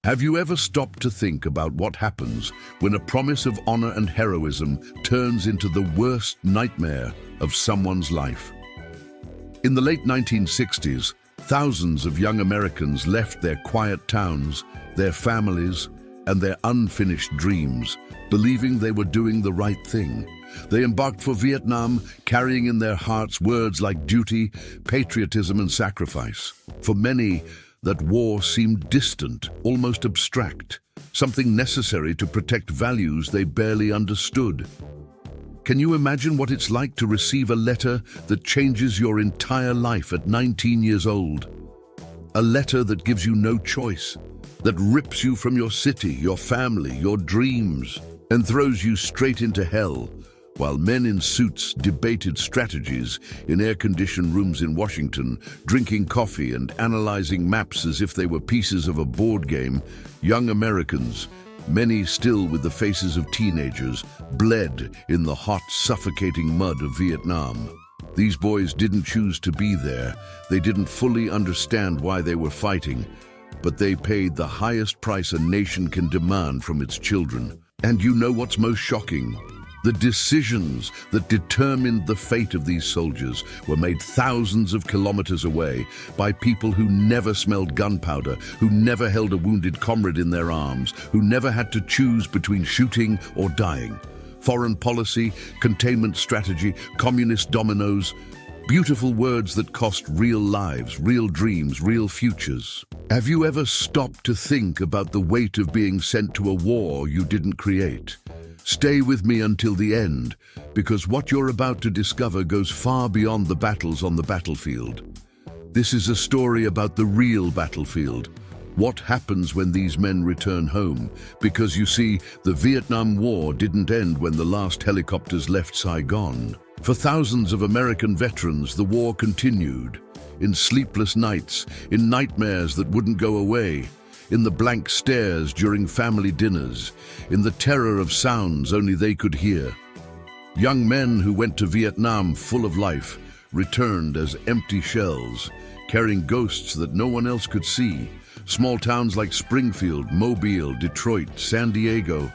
Have you ever stopped to think about what happens when a promise of honor and heroism turns into the worst nightmare of someone's life? In the late 1960s, thousands of young Americans left their quiet towns, their families, and their unfinished dreams, believing they were doing the right thing. They embarked for Vietnam, carrying in their hearts words like duty, patriotism, and sacrifice. For many, that war seemed distant, almost abstract, something necessary to protect values they barely understood. Can you imagine what it's like to receive a letter that changes your entire life at 19 years old? A letter that gives you no choice, that rips you from your city, your family, your dreams, and throws you straight into hell, while men in suits debated strategies in air-conditioned rooms in Washington, drinking coffee and analyzing maps as if they were pieces of a board game. Young Americans, many still with the faces of teenagers, bled in the hot, suffocating mud of Vietnam. These boys didn't choose to be there. They didn't fully understand why they were fighting, but they paid the highest price a nation can demand from its children. And you know what's most shocking? The decisions that determined the fate of these soldiers were made thousands of kilometers away by people who never smelled gunpowder, who never held a wounded comrade in their arms, who never had to choose between shooting or dying. Foreign policy, containment strategy, communist dominoes, beautiful words that cost real lives, real dreams, real futures. Have you ever stopped to think about the weight of being sent to a war you didn't create? Stay with me until the end, because what you're about to discover goes far beyond the battles on the battlefield. This is a story about the real battlefield. What happens when these men return home? Because you see, the Vietnam War didn't end when the last helicopters left Saigon. For thousands of American veterans, the war continued. In sleepless nights, in nightmares that wouldn't go away, in the blank stares during family dinners, in the terror of sounds only they could hear. Young men who went to Vietnam full of life returned as empty shells, carrying ghosts that no one else could see. Small towns like Springfield, Mobile, Detroit, San Diego,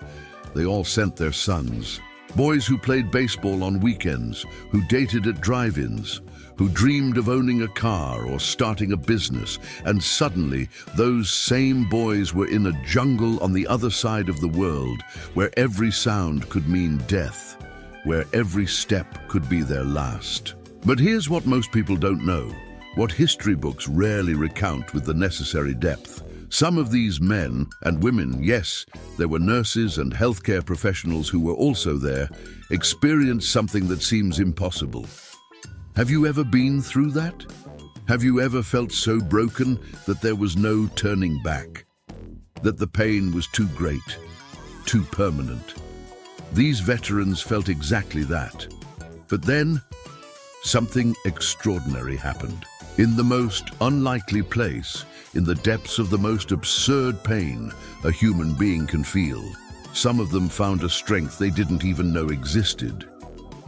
they all sent their sons. Boys who played baseball on weekends, who dated at drive-ins, who dreamed of owning a car or starting a business, and suddenly those same boys were in a jungle on the other side of the world, where every sound could mean death, where every step could be their last. But here's what most people don't know, what history books rarely recount with the necessary depth. Some of these men and women, yes, there were nurses and healthcare professionals who were also there, experienced something that seems impossible. Have you ever been through that? Have you ever felt so broken that there was no turning back? That the pain was too great, too permanent? These veterans felt exactly that. But then, something extraordinary happened. In the most unlikely place, in the depths of the most absurd pain a human being can feel, some of them found a strength they didn't even know existed.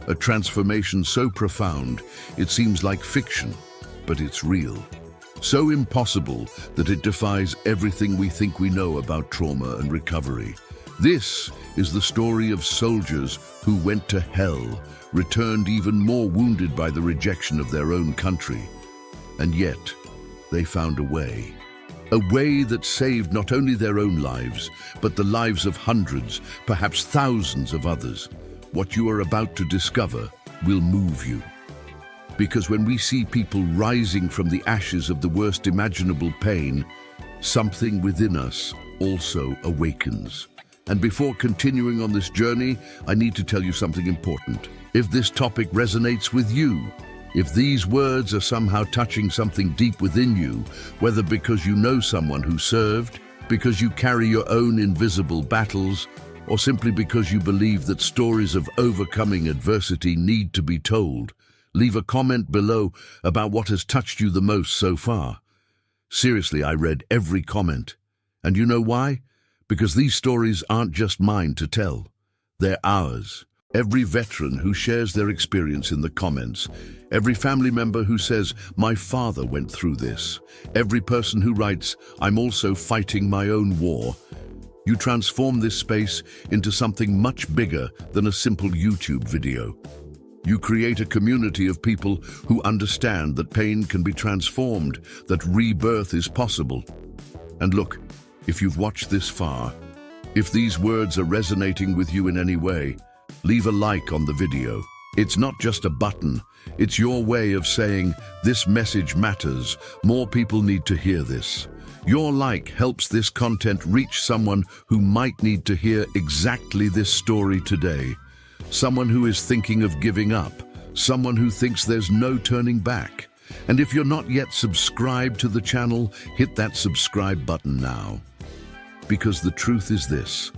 A transformation so profound, it seems like fiction, but it's real. So impossible that it defies everything we think we know about trauma and recovery. This is the story of soldiers who went to hell, returned even more wounded by the rejection of their own country. And yet, they found a way. A way that saved not only their own lives, but the lives of hundreds, perhaps thousands of others. What you are about to discover will move you. Because when we see people rising from the ashes of the worst imaginable pain, something within us also awakens. And before continuing on this journey, I need to tell you something important. If this topic resonates with you, if these words are somehow touching something deep within you, whether because you know someone who served, because you carry your own invisible battles, or simply because you believe that stories of overcoming adversity need to be told, leave a comment below about what has touched you the most so far. Seriously, I read every comment. And you know why? Because these stories aren't just mine to tell. They're ours. Every veteran who shares their experience in the comments, every family member who says, "My father went through this," every person who writes, "I'm also fighting my own war," you transform this space into something much bigger than a simple YouTube video. You create a community of people who understand that pain can be transformed, that rebirth is possible. And look, if you've watched this far, if these words are resonating with you in any way, leave a like on the video. It's not just a button, it's your way of saying, "This message matters, more people need to hear this." Your like helps this content reach someone who might need to hear exactly this story today. Someone who is thinking of giving up, someone who thinks there's no turning back. And if you're not yet subscribed to the channel, hit that subscribe button now. Because the truth is this,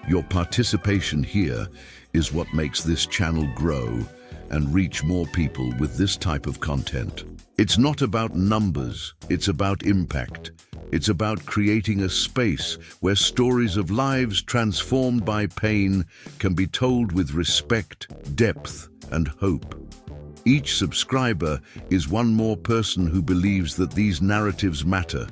your participation here is what makes this channel grow and reach more people with this type of content. It's not about numbers, it's about impact. It's about creating a space where stories of lives transformed by pain can be told with respect, depth, and hope. Each subscriber is one more person who believes that these narratives matter,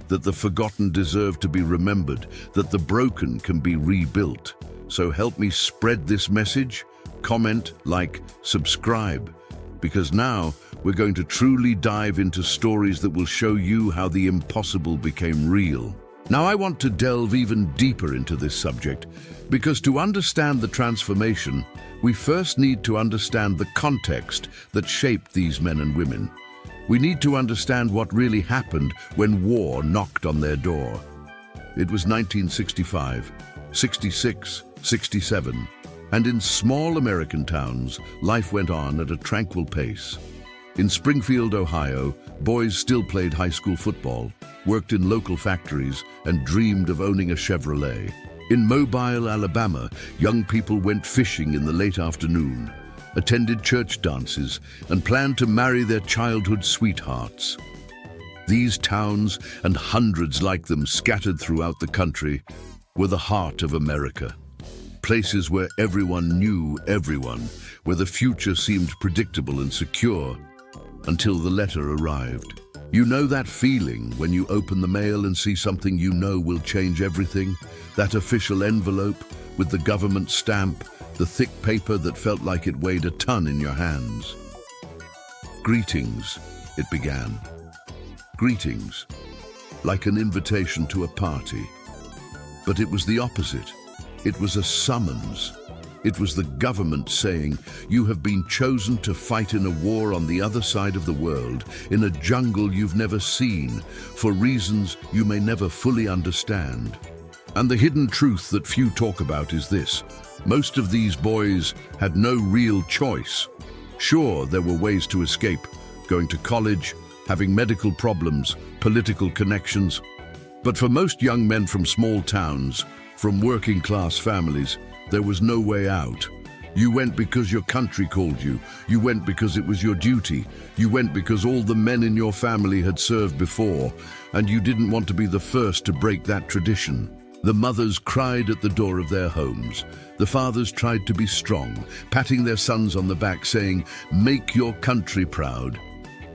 that the forgotten deserve to be remembered, that the broken can be rebuilt. So help me spread this message, comment, like, subscribe, because now we're going to truly dive into stories that will show you how the impossible became real. Now I want to delve even deeper into this subject, because to understand the transformation, we first need to understand the context that shaped these men and women. We need to understand what really happened when war knocked on their door. It was 1965, 66, 67, and in small American towns, life went on at a tranquil pace. In Springfield, Ohio, boys still played high school football, worked in local factories, and dreamed of owning a Chevrolet. In Mobile, Alabama, young people went fishing in the late afternoon, attended church dances, and planned to marry their childhood sweethearts. These towns, and hundreds like them scattered throughout the country, were the heart of America. Places where everyone knew everyone, where the future seemed predictable and secure, until the letter arrived. You know that feeling when you open the mail and see something you know will change everything? That official envelope with the government stamp, the thick paper that felt like it weighed a ton in your hands. Greetings, it began. Greetings, like an invitation to a party. But it was the opposite. It was a summons. It was the government saying, "You have been chosen to fight in a war on the other side of the world, in a jungle you've never seen, for reasons you may never fully understand." And the hidden truth that few talk about is this: most of these boys had no real choice. Sure, there were ways to escape, going to college, having medical problems, political connections. But for most young men from small towns, from working class families, there was no way out. You went because your country called you. You went because it was your duty. You went because all the men in your family had served before, and you didn't want to be the first to break that tradition. The mothers cried at the door of their homes. The fathers tried to be strong, patting their sons on the back, saying, "Make your country proud."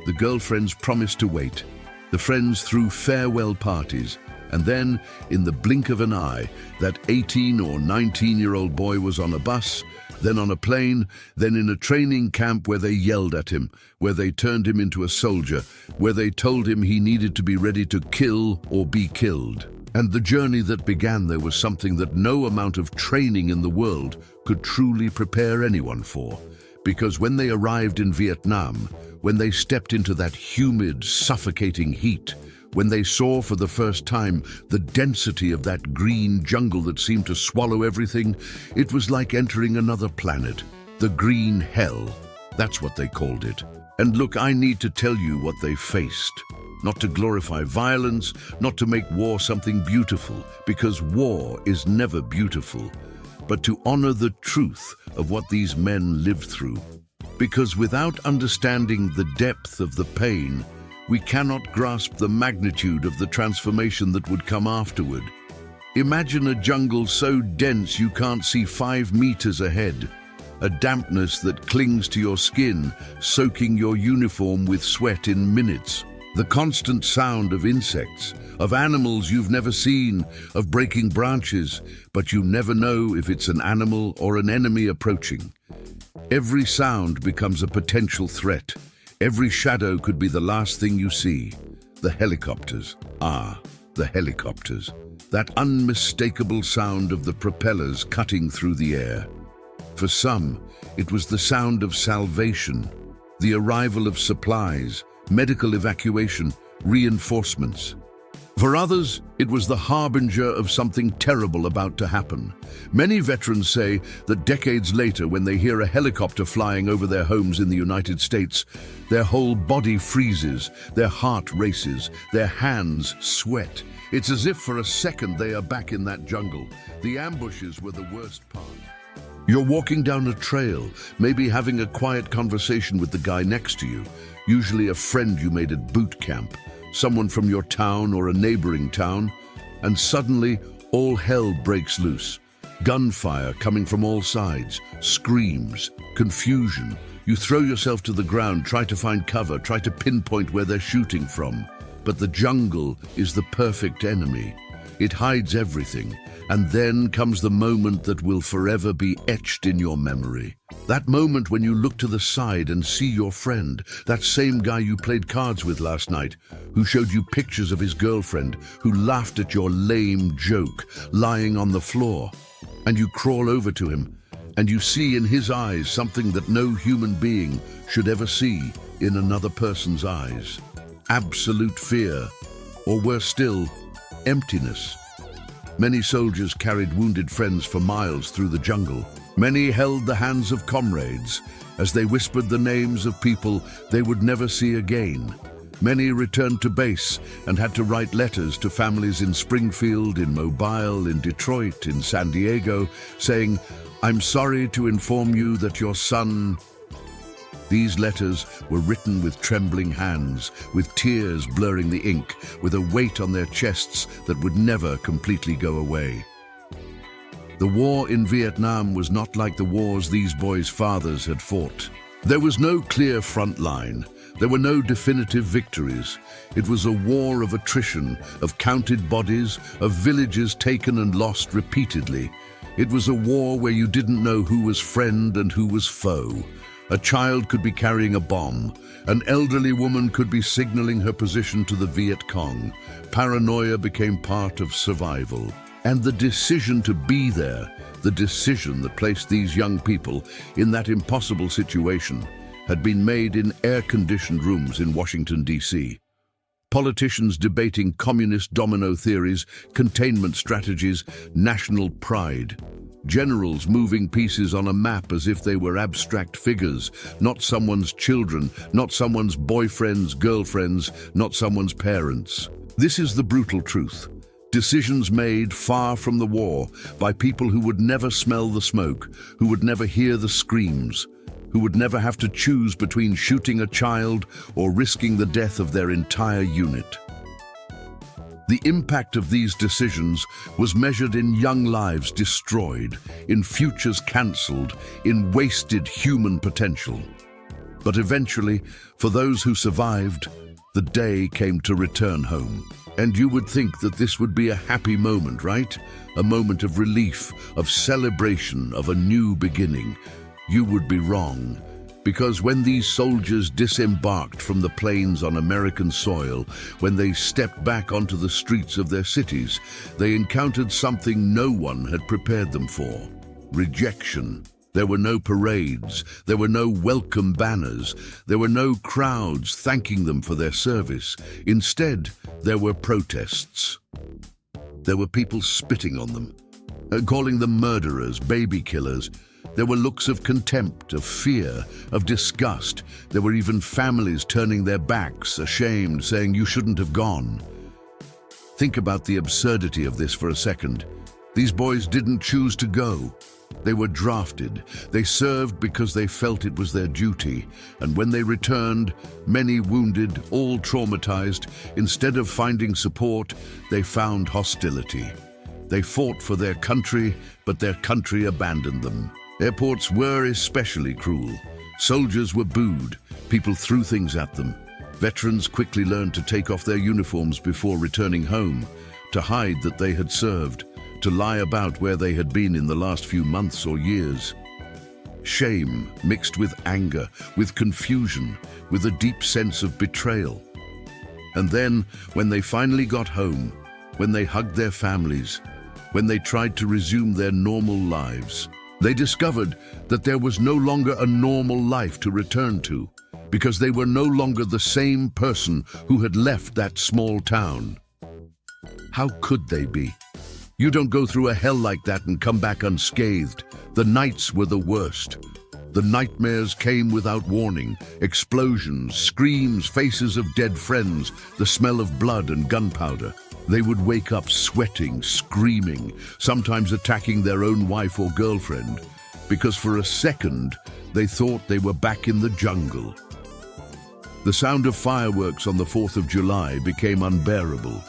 The girlfriends promised to wait. The friends threw farewell parties. And then, in the blink of an eye, that 18 or 19-year-old boy was on a bus, then on a plane, then in a training camp where they yelled at him, where they turned him into a soldier, where they told him he needed to be ready to kill or be killed. And the journey that began there was something that no amount of training in the world could truly prepare anyone for. Because when they arrived in Vietnam, when they stepped into that humid, suffocating heat, when they saw for the first time the density of that green jungle that seemed to swallow everything, it was like entering another planet. The green hell. That's what they called it. And look, I need to tell you what they faced. Not to glorify violence, not to make war something beautiful, because war is never beautiful, but to honor the truth of what these men lived through. Because without understanding the depth of the pain, we cannot grasp the magnitude of the transformation that would come afterward. Imagine a jungle so dense you can't see 5 meters ahead. a dampness that clings to your skin, soaking your uniform with sweat in minutes. The constant sound of insects, of animals you've never seen, of breaking branches, but you never know if it's an animal or an enemy approaching. Every sound becomes a potential threat. Every shadow could be the last thing you see. The helicopters. Ah, the helicopters. That unmistakable sound of the propellers cutting through the air. For some, it was the sound of salvation, the arrival of supplies, medical evacuation, reinforcements. For others, it was the harbinger of something terrible about to happen. Many veterans say that decades later, when they hear a helicopter flying over their homes in the United States, their whole body freezes, their heart races, their hands sweat. It's as if for a second they are back in that jungle. The ambushes were the worst part. You're walking down a trail, maybe having a quiet conversation with the guy next to you, usually a friend you made at boot camp, someone from your town or a neighboring town, and suddenly all hell breaks loose. Gunfire coming from all sides, screams, confusion. You throw yourself to the ground, try to find cover, try to pinpoint where they're shooting from. But the jungle is the perfect enemy. It hides everything, and then comes the moment that will forever be etched in your memory. That moment when you look to the side and see your friend, that same guy you played cards with last night, who showed you pictures of his girlfriend, who laughed at your lame joke, lying on the floor. And you crawl over to him, and you see in his eyes something that no human being should ever see in another person's eyes. Absolute fear, or worse still, emptiness. Many soldiers carried wounded friends for miles through the jungle. Many held the hands of comrades as they whispered the names of people they would never see again. Many returned to base and had to write letters to families in Springfield, in Mobile, in Detroit, in San Diego, saying, "I'm sorry to inform you that your son..." These letters were written with trembling hands, with tears blurring the ink, with a weight on their chests that would never completely go away. The war in Vietnam was not like the wars these boys' fathers had fought. There was no clear front line. There were no definitive victories. It was a war of attrition, of counted bodies, of villages taken and lost repeatedly. It was a war where you didn't know who was friend and who was foe. A child could be carrying a bomb. An elderly woman could be signaling her position to the Viet Cong. Paranoia became part of survival. And the decision to be there, the decision that placed these young people in that impossible situation, had been made in air-conditioned rooms in Washington, D.C. Politicians debating communist domino theories, containment strategies, national pride. Generals moving pieces on a map as if they were abstract figures, not someone's children, not someone's boyfriends, girlfriends, not someone's parents. This is the brutal truth. Decisions made far from the war by people who would never smell the smoke, who would never hear the screams, who would never have to choose between shooting a child or risking the death of their entire unit. The impact of these decisions was measured in young lives destroyed, in futures cancelled, in wasted human potential. But eventually, for those who survived, the day came to return home. And you would think that this would be a happy moment, right? A moment of relief, of celebration, of a new beginning. You would be wrong. Because when these soldiers disembarked from the plains on American soil, when they stepped back onto the streets of their cities, they encountered something no one had prepared them for: rejection. There were no parades, there were no welcome banners, there were no crowds thanking them for their service. Instead, there were protests. There were people spitting on them, calling them murderers, baby killers. There were looks of contempt, of fear, of disgust. There were even families turning their backs, ashamed, saying, "You shouldn't have gone." Think about the absurdity of this for a second. These boys didn't choose to go. They were drafted. They served because they felt it was their duty. And when they returned, many wounded, all traumatized, instead of finding support, they found hostility. They fought for their country, but their country abandoned them. Airports were especially cruel. Soldiers were booed, people threw things at them. Veterans quickly learned to take off their uniforms before returning home, to hide that they had served, to lie about where they had been in the last few months or years. Shame mixed with anger, with confusion, with a deep sense of betrayal. And then, when they finally got home, when they hugged their families, when they tried to resume their normal lives, they discovered that there was no longer a normal life to return to, because they were no longer the same person who had left that small town. How could they be? You don't go through a hell like that and come back unscathed. The nights were the worst. The nightmares came without warning. Explosions, screams, faces of dead friends, the smell of blood and gunpowder. They would wake up sweating, screaming, sometimes attacking their own wife or girlfriend, because for a second they thought they were back in the jungle. The sound of fireworks on the 4th of July became unbearable.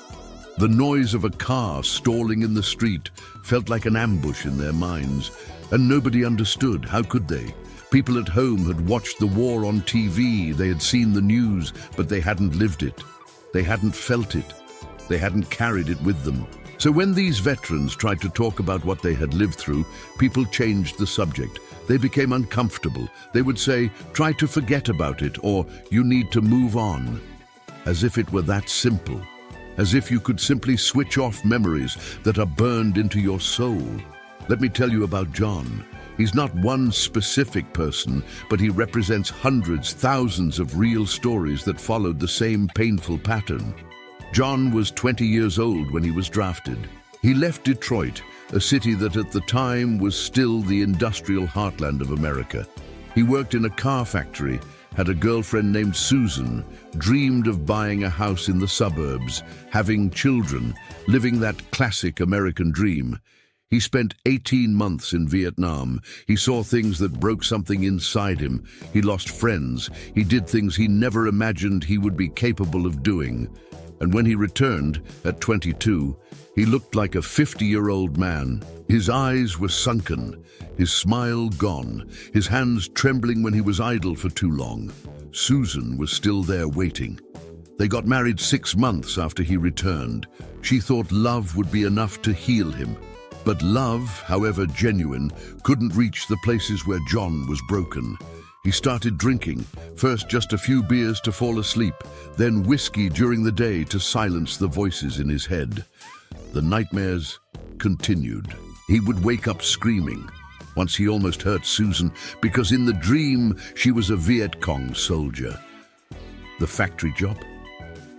The noise of a car stalling in the street felt like an ambush in their minds, and nobody understood. How could they? People at home had watched the war on TV, they had seen the news, but they hadn't lived it. They hadn't felt it. They hadn't carried it with them. So when these veterans tried to talk about what they had lived through, people changed the subject. They became uncomfortable. They would say, "Try to forget about it," or "You need to move on." As if it were that simple. As if you could simply switch off memories that are burned into your soul. Let me tell you about John. He's not one specific person, but he represents hundreds, thousands of real stories that followed the same painful pattern. John was 20 years old when he was drafted. He left Detroit, a city that at the time was still the industrial heartland of America. He worked in a car factory, had a girlfriend named Susan, dreamed of buying a house in the suburbs, having children, living that classic American dream. He spent 18 months in Vietnam. He saw things that broke something inside him. He lost friends. He did things he never imagined he would be capable of doing. And when he returned, at 22, he looked like a 50-year-old man. His eyes were sunken, his smile gone, his hands trembling when he was idle for too long. Susan was still there waiting. They got married 6 months after he returned. She thought love would be enough to heal him. But love, however genuine, couldn't reach the places where John was broken. He started drinking, first just a few beers to fall asleep, then whiskey during the day to silence the voices in his head. The nightmares continued. He would wake up screaming. Once he almost hurt Susan because in the dream she was a Viet Cong soldier. The factory job?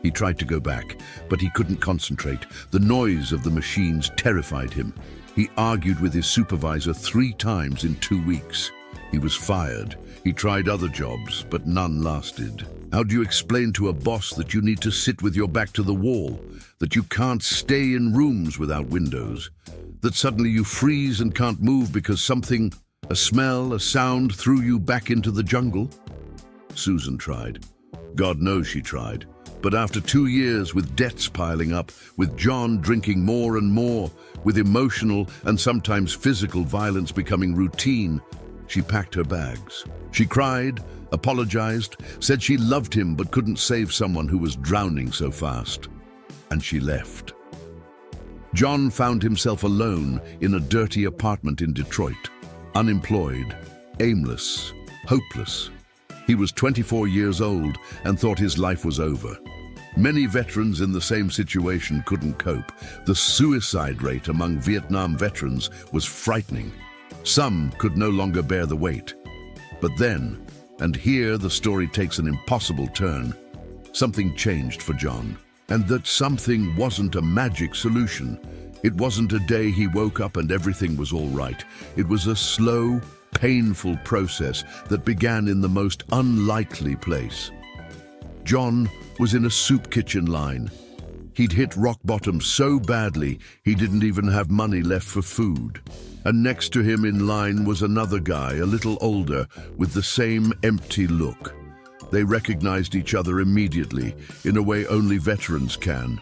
He tried to go back, but he couldn't concentrate. The noise of the machines terrified him. He argued with his supervisor 3 times in 2 weeks. He was fired. He tried other jobs, but none lasted. How do you explain to a boss that you need to sit with your back to the wall, that you can't stay in rooms without windows, that suddenly you freeze and can't move because something, a smell, a sound, threw you back into the jungle? Susan tried. God knows she tried. But after 2 years with debts piling up, with John drinking more and more, with emotional and sometimes physical violence becoming routine, she packed her bags. She cried, apologized, said she loved him but couldn't save someone who was drowning so fast. And she left. John found himself alone in a dirty apartment in Detroit, unemployed, aimless, hopeless. He was 24 years old and thought his life was over. Many veterans in the same situation couldn't cope. The suicide rate among Vietnam veterans was frightening. Some could no longer bear the weight. But then, and here the story takes an impossible turn, something changed for John. And that something wasn't a magic solution. It wasn't a day he woke up and everything was all right. It was a slow, painful process that began in the most unlikely place. John was in a soup kitchen line. He'd hit rock bottom so badly he didn't even have money left for food. And next to him in line was another guy, a little older, with the same empty look. They recognized each other immediately, in a way only veterans can.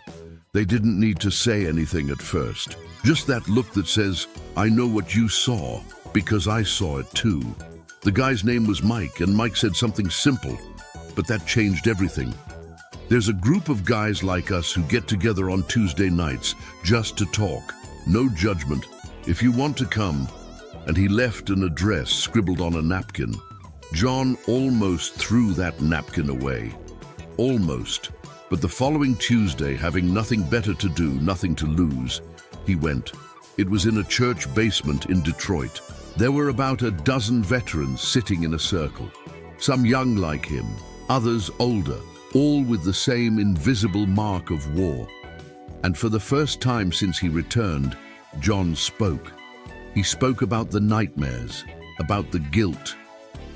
They didn't need to say anything at first. Just that look that says, "I know what you saw, because I saw it too." The guy's name was Mike, and Mike said something simple, but that changed everything. There's a group of guys like us who get together on Tuesday nights just to talk. No judgment. If you want to come. And he left an address scribbled on a napkin. John almost threw that napkin away. Almost. But the following Tuesday, having nothing better to do, nothing to lose, he went. It was in a church basement in Detroit. There were about a dozen veterans sitting in a circle. Some young like him, others older, all with the same invisible mark of war. And for the first time since he returned, John spoke. He spoke about the nightmares, about the guilt,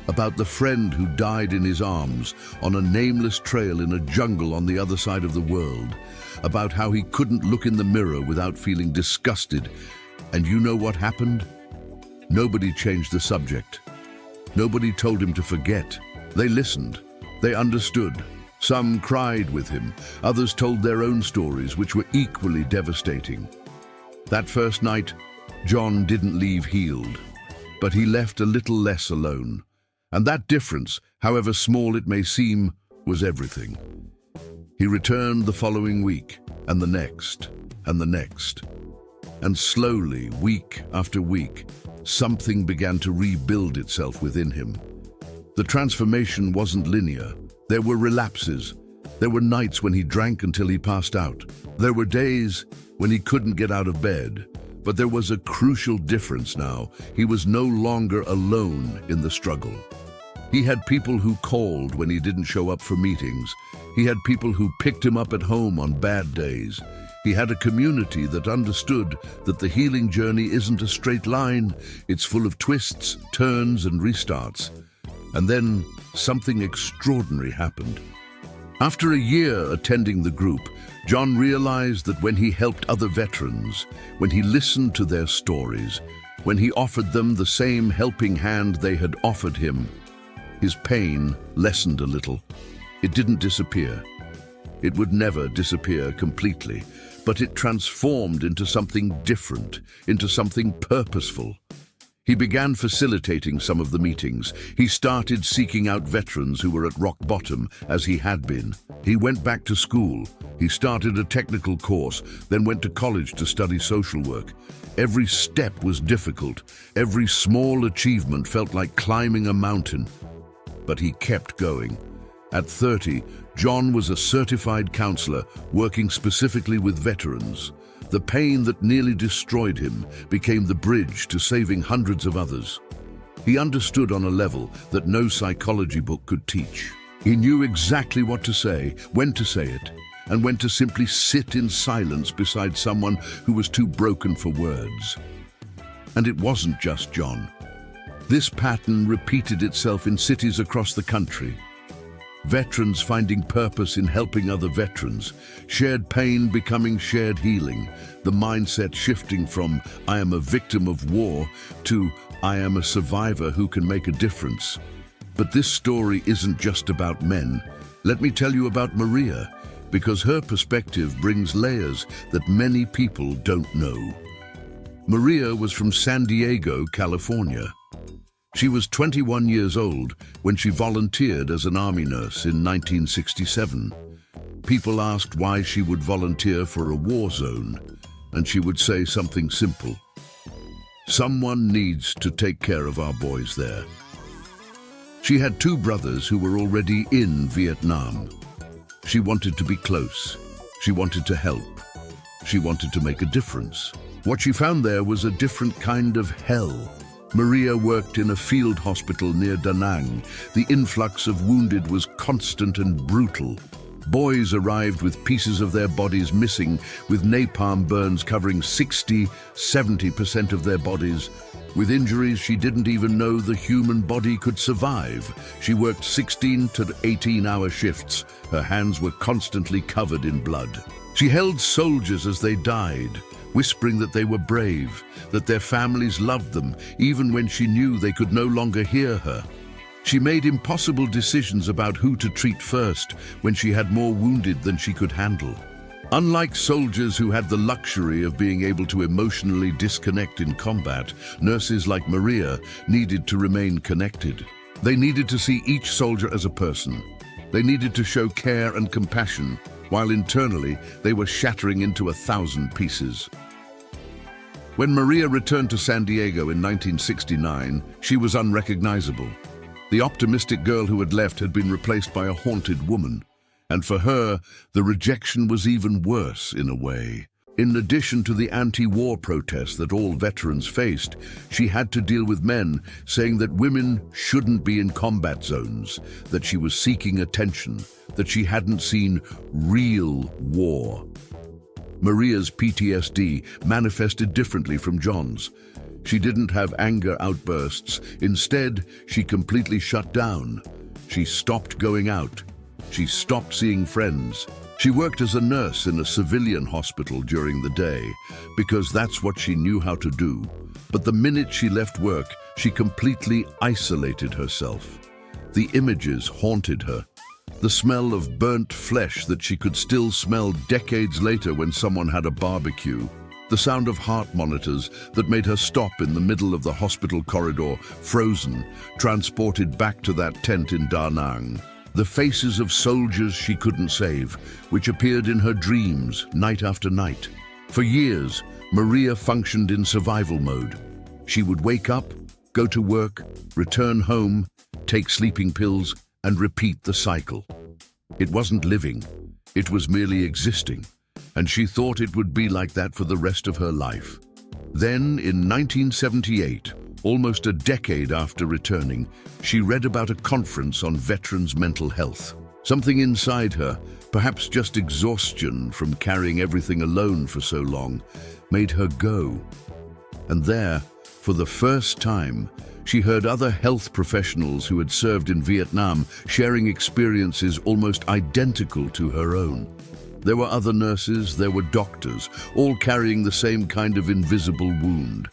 about the friend who died in his arms on a nameless trail in a jungle on the other side of the world, about how he couldn't look in the mirror without feeling disgusted. And you know what happened? Nobody changed the subject. Nobody told him to forget. They listened. They understood. Some cried with him. Others told their own stories, which were equally devastating. That first night, John didn't leave healed, but he left a little less alone. And that difference, however small it may seem, was everything. He returned the following week, and the next, and the next. And slowly, week after week, something began to rebuild itself within him. The transformation wasn't linear. There were relapses. There were nights when he drank until he passed out. There were days when he couldn't get out of bed. But there was a crucial difference now. He was no longer alone in the struggle. He had people who called when he didn't show up for meetings. He had people who picked him up at home on bad days. He had a community that understood that the healing journey isn't a straight line. It's full of twists, turns, and restarts. And then something extraordinary happened. After a year attending the group, John realized that when he helped other veterans, when he listened to their stories, when he offered them the same helping hand they had offered him, his pain lessened a little. It didn't disappear. It would never disappear completely, but it transformed into something different, into something purposeful. He began facilitating some of the meetings. He started seeking out veterans who were at rock bottom, as he had been. He went back to school. He started a technical course, then went to college to study social work. Every step was difficult. Every small achievement felt like climbing a mountain. But he kept going. At 30, John was a certified counselor working specifically with veterans. The pain that nearly destroyed him became the bridge to saving hundreds of others. He understood on a level that no psychology book could teach. He knew exactly what to say, when to say it, and when to simply sit in silence beside someone who was too broken for words. And it wasn't just John. This pattern repeated itself in cities across the country. Veterans finding purpose in helping other veterans, shared pain becoming shared healing, the mindset shifting from "I am a victim of war" to "I am a survivor who can make a difference." But this story isn't just about men. Let me tell you about Maria, because her perspective brings layers that many people don't know. Maria was from San Diego, California. She was 21 years old when she volunteered as an army nurse in 1967. People asked why she would volunteer for a war zone, and she would say something simple: "Someone needs to take care of our boys there." She had two brothers who were already in Vietnam. She wanted to be close. She wanted to help. She wanted to make a difference. What she found there was a different kind of hell. Maria worked in a field hospital near Da Nang. The influx of wounded was constant and brutal. Boys arrived with pieces of their bodies missing, with napalm burns covering 60–70% of their bodies. With injuries she didn't even know the human body could survive. She worked 16 to 18-hour shifts. Her hands were constantly covered in blood. She held soldiers as they died, whispering that they were brave, that their families loved them, even when she knew they could no longer hear her. She made impossible decisions about who to treat first when she had more wounded than she could handle. Unlike soldiers who had the luxury of being able to emotionally disconnect in combat, nurses like Maria needed to remain connected. They needed to see each soldier as a person. They needed to show care and compassion, while internally they were shattering into 1,000 pieces. When Maria returned to San Diego in 1969, she was unrecognizable. The optimistic girl who had left had been replaced by a haunted woman. And for her, the rejection was even worse in a way. In addition to the anti-war protests that all veterans faced, she had to deal with men saying that women shouldn't be in combat zones, that she was seeking attention, that she hadn't seen real war. Maria's PTSD manifested differently from John's. She didn't have anger outbursts. Instead, she completely shut down. She stopped going out. She stopped seeing friends. She worked as a nurse in a civilian hospital during the day because that's what she knew how to do. But the minute she left work, she completely isolated herself. The images haunted her. The smell of burnt flesh that she could still smell decades later when someone had a barbecue. The sound of heart monitors that made her stop in the middle of the hospital corridor, frozen, transported back to that tent in Da Nang. The faces of soldiers she couldn't save, which appeared in her dreams night after night. For years, Maria functioned in survival mode. She would wake up, go to work, return home, take sleeping pills, and repeat the cycle. It wasn't living, it was merely existing, and she thought it would be like that for the rest of her life. Then, in 1978, almost a decade after returning, she read about a conference on veterans' mental health. Something inside her, perhaps just exhaustion from carrying everything alone for so long, made her go. And there, for the first time, she heard other health professionals who had served in Vietnam sharing experiences almost identical to her own. There were other nurses, there were doctors, all carrying the same kind of invisible wound.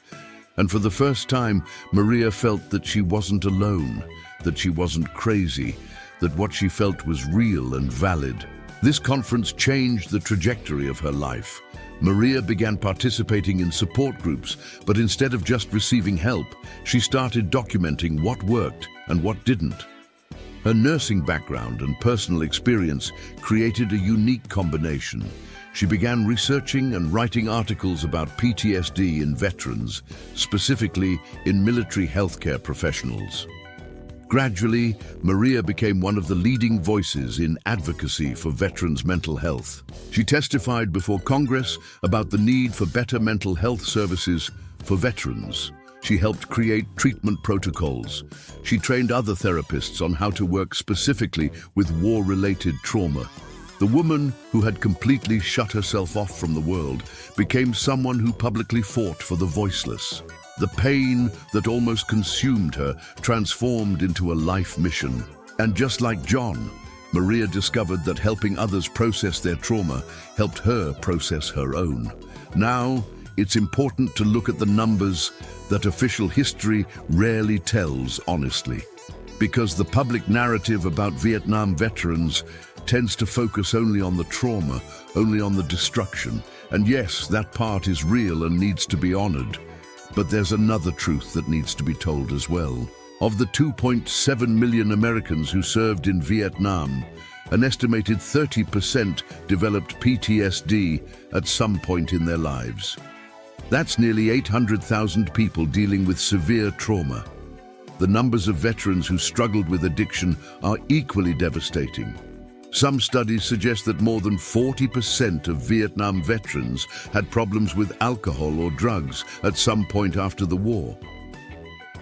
And for the first time, Maria felt that she wasn't alone, that she wasn't crazy, that what she felt was real and valid. This conference changed the trajectory of her life. Maria began participating in support groups, but instead of just receiving help, she started documenting what worked and what didn't. Her nursing background and personal experience created a unique combination. She began researching and writing articles about PTSD in veterans, specifically in military healthcare professionals. Gradually, Maria became one of the leading voices in advocacy for veterans' mental health. She testified before Congress about the need for better mental health services for veterans. She helped create treatment protocols. She trained other therapists on how to work specifically with war-related trauma. The woman who had completely shut herself off from the world became someone who publicly fought for the voiceless. The pain that almost consumed her transformed into a life mission. And just like John, Maria discovered that helping others process their trauma helped her process her own. Now, it's important to look at the numbers that official history rarely tells honestly. Because the public narrative about Vietnam veterans tends to focus only on the trauma, only on the destruction. And yes, that part is real and needs to be honored. But there's another truth that needs to be told as well. Of the 2.7 million Americans who served in Vietnam, an estimated 30% developed PTSD at some point in their lives. That's nearly 800,000 people dealing with severe trauma. The numbers of veterans who struggled with addiction are equally devastating. Some studies suggest that more than 40% of Vietnam veterans had problems with alcohol or drugs at some point after the war.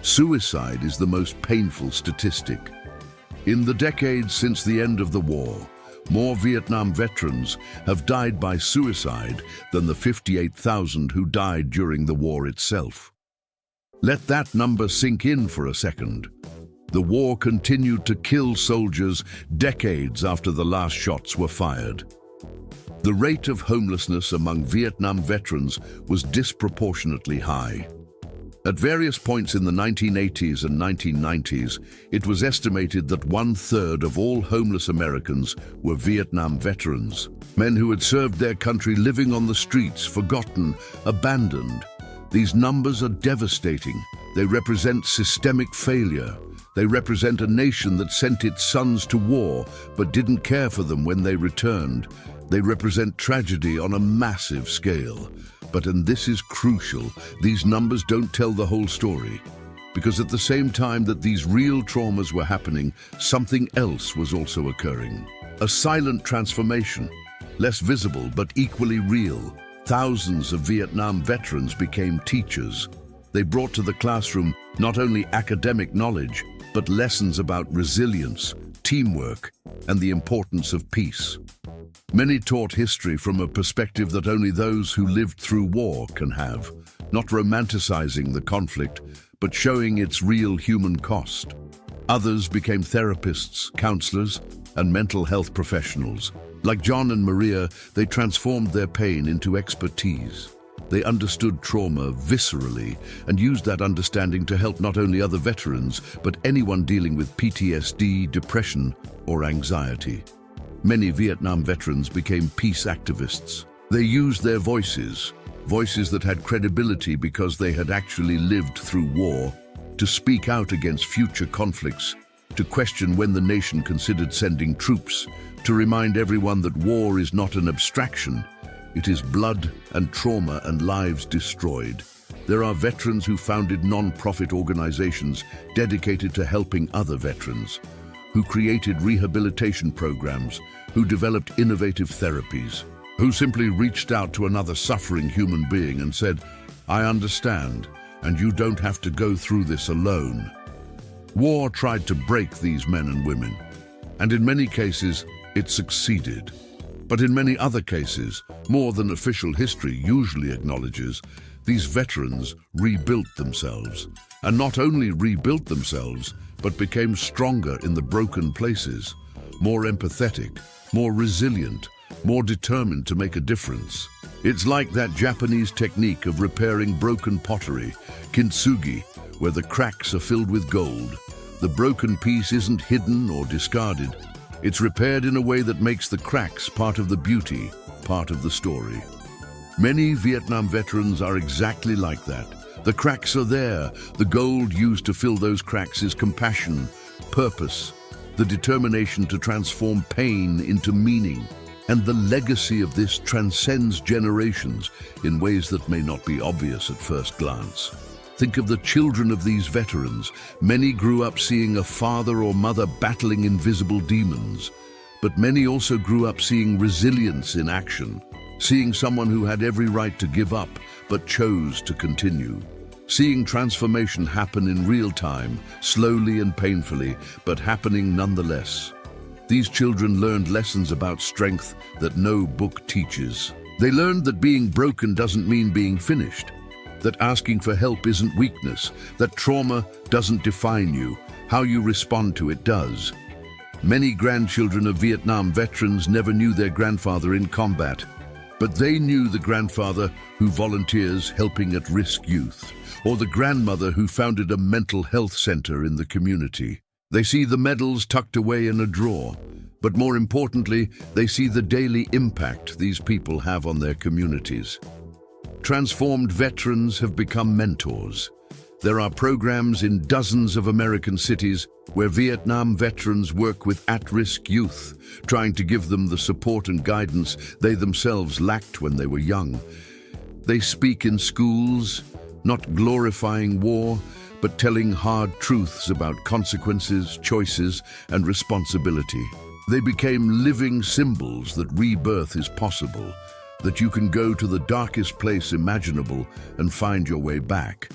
Suicide is the most painful statistic. In the decades since the end of the war, more Vietnam veterans have died by suicide than the 58,000 who died during the war itself. Let that number sink in for a second. The war continued to kill soldiers decades after the last shots were fired. The rate of homelessness among Vietnam veterans was disproportionately high. At various points in the 1980s and 1990s, it was estimated that 1/3 of all homeless Americans were Vietnam veterans, men who had served their country living on the streets, forgotten, abandoned. These numbers are devastating. They represent systemic failure. They represent a nation that sent its sons to war but didn't care for them when they returned. They represent tragedy on a massive scale. And this is crucial, these numbers don't tell the whole story. Because at the same time that these real traumas were happening, something else was also occurring. A silent transformation, less visible but equally real. Thousands of Vietnam veterans became teachers. They brought to the classroom not only academic knowledge, but lessons about resilience, teamwork, and the importance of peace. Many taught history from a perspective that only those who lived through war can have, not romanticizing the conflict, but showing its real human cost. Others became therapists, counselors, and mental health professionals. Like John and Maria, they transformed their pain into expertise. They understood trauma viscerally and used that understanding to help not only other veterans, but anyone dealing with PTSD, depression, or anxiety. Many Vietnam veterans became peace activists. They used their voices that had credibility because they had actually lived through war, to speak out against future conflicts, to question when the nation considered sending troops, to remind everyone that war is not an abstraction. It is blood and trauma and lives destroyed. There are veterans who founded non-profit organizations dedicated to helping other veterans, who created rehabilitation programs, who developed innovative therapies, who simply reached out to another suffering human being and said, "I understand, and you don't have to go through this alone." War tried to break these men and women, and in many cases, it succeeded. But in many other cases, more than official history usually acknowledges, these veterans rebuilt themselves. And not only rebuilt themselves, but became stronger in the broken places, more empathetic, more resilient, more determined to make a difference. It's like that Japanese technique of repairing broken pottery, kintsugi, where the cracks are filled with gold. The broken piece isn't hidden or discarded. It's repaired in a way that makes the cracks part of the beauty, part of the story. Many Vietnam veterans are exactly like that. The cracks are there. The gold used to fill those cracks is compassion, purpose, the determination to transform pain into meaning. And the legacy of this transcends generations in ways that may not be obvious at first glance. Think of the children of these veterans. Many grew up seeing a father or mother battling invisible demons, but many also grew up seeing resilience in action, seeing someone who had every right to give up but chose to continue, seeing transformation happen in real time, slowly and painfully, but happening nonetheless. These children learned lessons about strength that no book teaches. They learned that being broken doesn't mean being finished, that asking for help isn't weakness, that trauma doesn't define you, how you respond to it does. Many grandchildren of Vietnam veterans never knew their grandfather in combat, but they knew the grandfather who volunteers helping at-risk youth, or the grandmother who founded a mental health center in the community. They see the medals tucked away in a drawer, but more importantly, they see the daily impact these people have on their communities. Transformed veterans have become mentors. There are programs in dozens of American cities where Vietnam veterans work with at-risk youth, trying to give them the support and guidance they themselves lacked when they were young. They speak in schools, not glorifying war, but telling hard truths about consequences, choices, and responsibility. They became living symbols that rebirth is possible, that you can go to the darkest place imaginable and find your way back,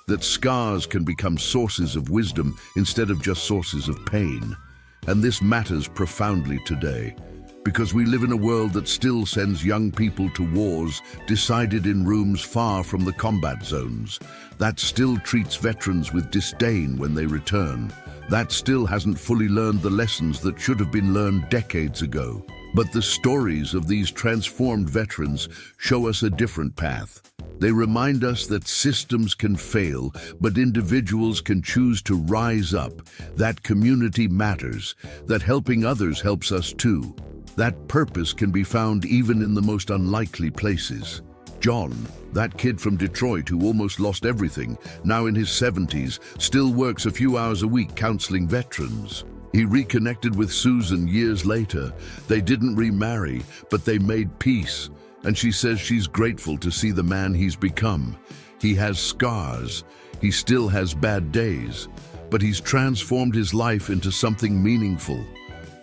that scars can become sources of wisdom instead of just sources of pain. And this matters profoundly today, because we live in a world that still sends young people to wars decided in rooms far from the combat zones, that still treats veterans with disdain when they return, that still hasn't fully learned the lessons that should have been learned decades ago. But the stories of these transformed veterans show us a different path. They remind us that systems can fail, but individuals can choose to rise up, that community matters, that helping others helps us too. That purpose can be found even in the most unlikely places. John, that kid from Detroit who almost lost everything, now in his 70s, still works a few hours a week counseling veterans. He reconnected with Susan years later. They didn't remarry, but they made peace. And she says she's grateful to see the man he's become. He has scars. He still has bad days, but he's transformed his life into something meaningful.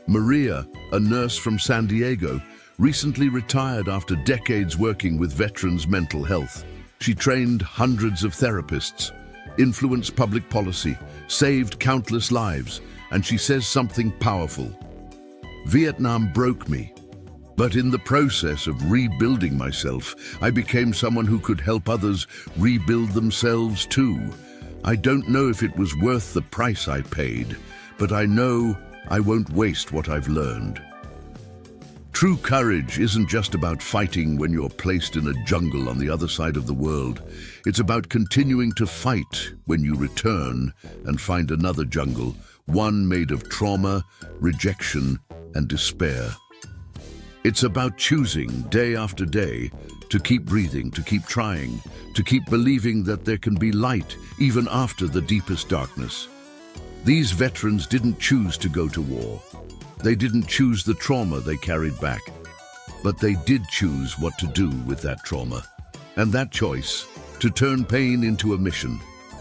Maria, a nurse from San Diego, recently retired after decades working with veterans' mental health. She trained hundreds of therapists, influenced public policy, saved countless lives, and she says something powerful. Vietnam broke me, but in the process of rebuilding myself, I became someone who could help others rebuild themselves too. I don't know if it was worth the price I paid, but I know I won't waste what I've learned. True courage isn't just about fighting when you're placed in a jungle on the other side of the world. It's about continuing to fight when you return and find another jungle, one made of trauma, rejection, and despair. It's about choosing day after day to keep breathing, to keep trying, to keep believing that there can be light even after the deepest darkness. These veterans didn't choose to go to war. They didn't choose the trauma they carried back, but they did choose what to do with that trauma. And that choice, to turn pain into a mission,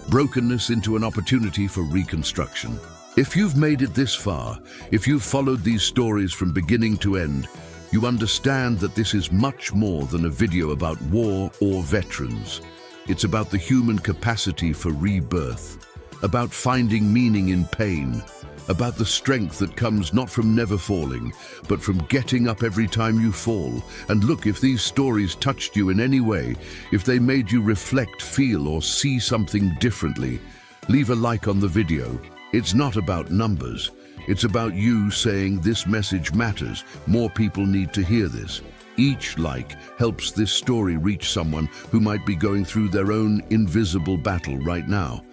brokenness into an opportunity for reconstruction. If you've made it this far, if you've followed these stories from beginning to end, you understand that this is much more than a video about war or veterans. It's about the human capacity for rebirth, about finding meaning in pain, about the strength that comes not from never falling, but from getting up every time you fall. And look, if these stories touched you in any way, if they made you reflect, feel, or see something differently, leave a like on the video. It's not about numbers. It's about you saying this message matters. More people need to hear this. Each like helps this story reach someone who might be going through their own invisible battle right now.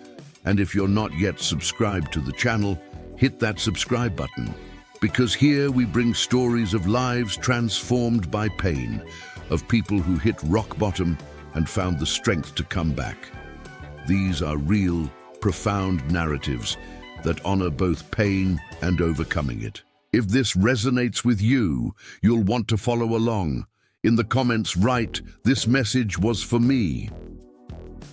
And if you're not yet subscribed to the channel, hit that subscribe button, because here we bring stories of lives transformed by pain, of people who hit rock bottom and found the strength to come back. These are real, profound narratives that honor both pain and overcoming it. If this resonates with you, you'll want to follow along. In the comments, write, "This message was for me."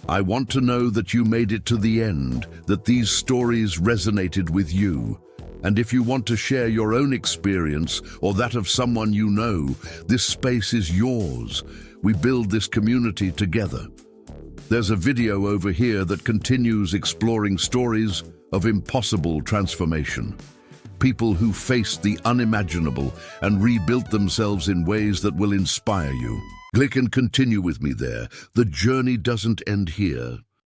I want to know that you made it to the end, that these stories resonated with you. And if you want to share your own experience or that of someone you know, this space is yours. We build this community together. There's a video over here that continues exploring stories of impossible transformation. People who faced the unimaginable and rebuilt themselves in ways that will inspire you. Click and continue with me there. The journey doesn't end here.